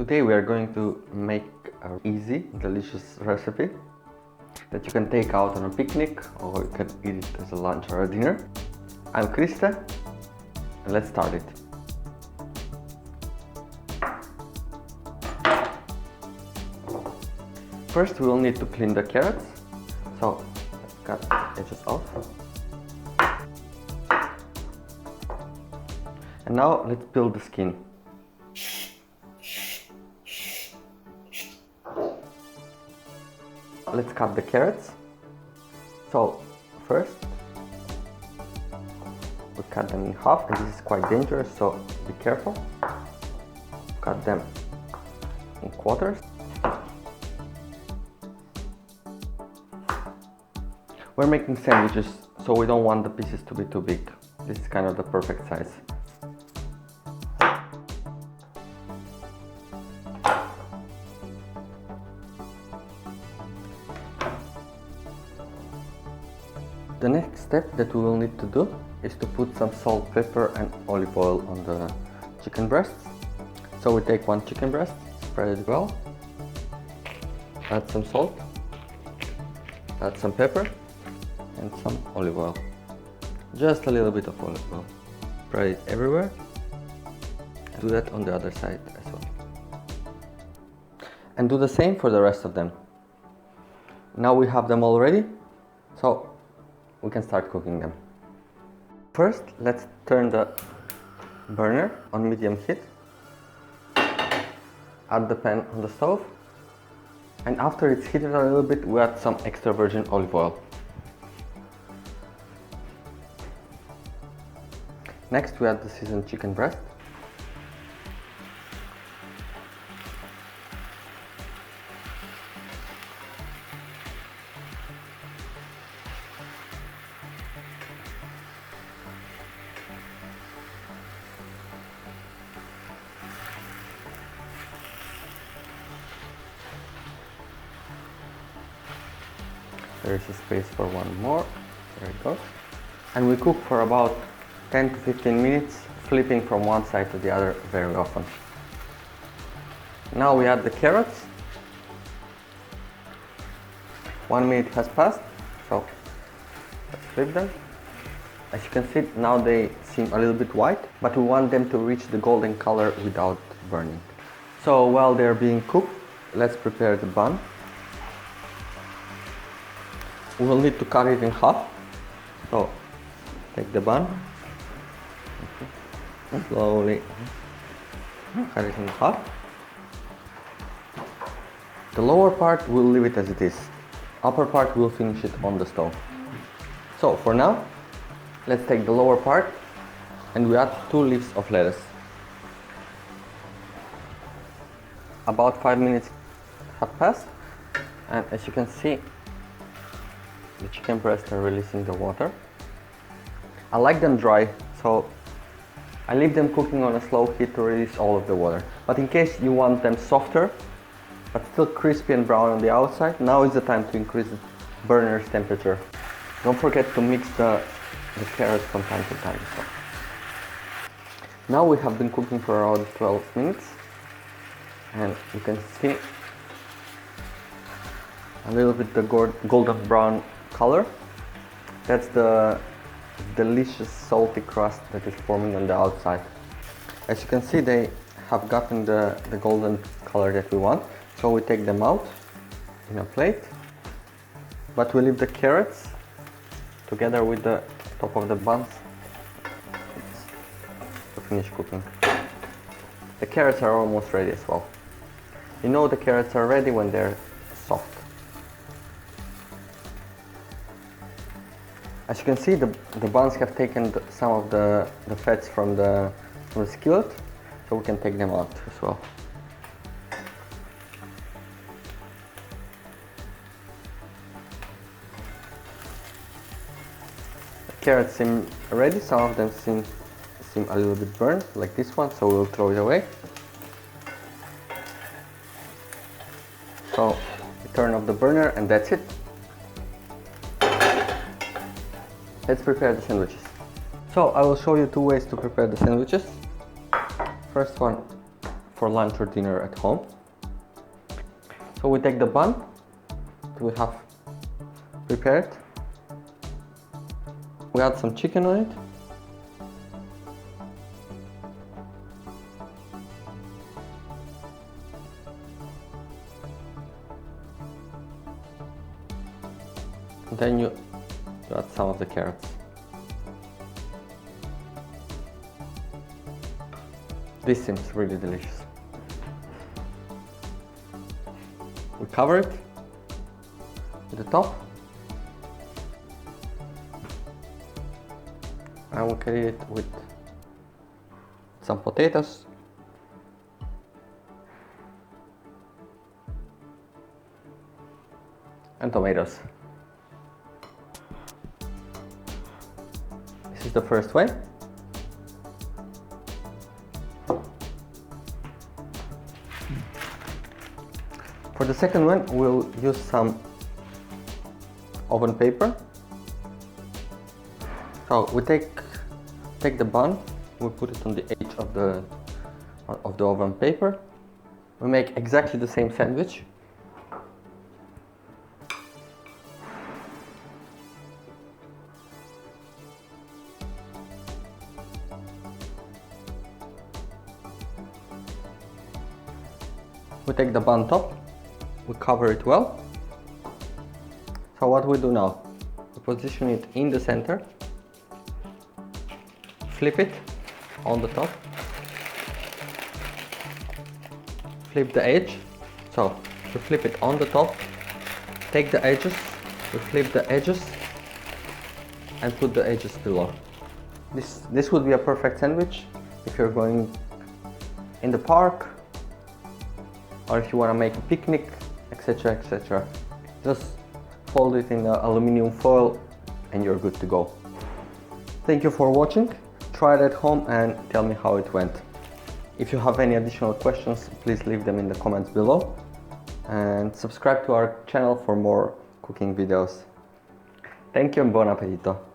Today we are going to make an easy, delicious recipe that you can take out on a picnic or you can eat it as a lunch or a dinner. I'm Krista and let's start it. First we will need to clean the carrots, so cut the edges off. And now let's peel the skin. Let's cut the carrots. So first we cut them in half, and this is quite dangerous, so be careful. Cut them in quarters. We're making sandwiches, so we don't want the pieces to be too big. This is kind of the perfect size. The next step that we will need to do is to put some salt, pepper and olive oil on the chicken breasts. So we take one chicken breast, spread it well, add some salt, add some pepper and some olive oil. Just a little bit of olive oil. Spread it everywhere. Do that on the other side as well. And do the same for the rest of them. Now we have them all ready, so we can start cooking them. First, let's turn the burner on medium heat. Add the pan on the stove. And after it's heated a little bit, we add some extra virgin olive oil. Next, we add the seasoned chicken breast. There is a space for one more. There it goes. And we cook for about 10 to 15 minutes, flipping from one side to the other very often. Now we add the carrots. 1 minute has passed, so let's flip them. As you can see, now they seem a little bit white, but we want them to reach the golden color without burning. So while they're being cooked, let's prepare the bun. We will need to cut it in half. So take the bun, slowly cut it in half. The lower part we'll leave it as it is. Upper part we'll finish it on the stove. So for now, let's take the lower part and we add 2 leaves of lettuce. About 5 minutes have passed, and as you can see, the chicken breasts are releasing the water. I like them dry, so I leave them cooking on a slow heat to release all of the water. But in case you want them softer, but still crispy and brown on the outside, now is the time to increase the burner's temperature. Don't forget to mix the carrots from time to time. So. Now we have been cooking for around 12 minutes, and you can see a little bit the golden brown color. That's the delicious salty crust that is forming on the outside. As you can see, they have gotten the golden color that we want, so we take them out in a plate, but we leave the carrots together with the top of the buns to finish cooking. The carrots are almost ready as well. You know the carrots are ready when they're soft. As you can see, the buns have taken some of the fats from the skillet, so we can take them out as well. The carrots seem ready, some of them seem a little bit burned, like this one, so we'll throw it away. So we turn off the burner and that's it. Let's prepare the sandwiches. So I will show you 2 ways to prepare the sandwiches. First one, for lunch or dinner at home. So we take the bun that we have prepared. We add some chicken on it. And then you add some of the carrots. This seems really delicious. We cover it with the top. And we can eat it with some potatoes. And tomatoes. This is the first way. For the second one, we'll use some oven paper. So we take the bun, we put it on the edge of the oven paper. We make exactly the same sandwich. We take the bun top, we cover it well. So what we do now, we position it in the center, flip it on the top, flip the edge. So we flip it on the top, take the edges, we flip the edges and put the edges below. This would be a perfect sandwich if you're going in the park, or if you want to make a picnic, etc, etc. Just fold it in aluminum foil and you're good to go. Thank you for watching. Try it at home and tell me how it went. If you have any additional questions, please leave them in the comments below. And subscribe to our channel for more cooking videos. Thank you and buon appetito!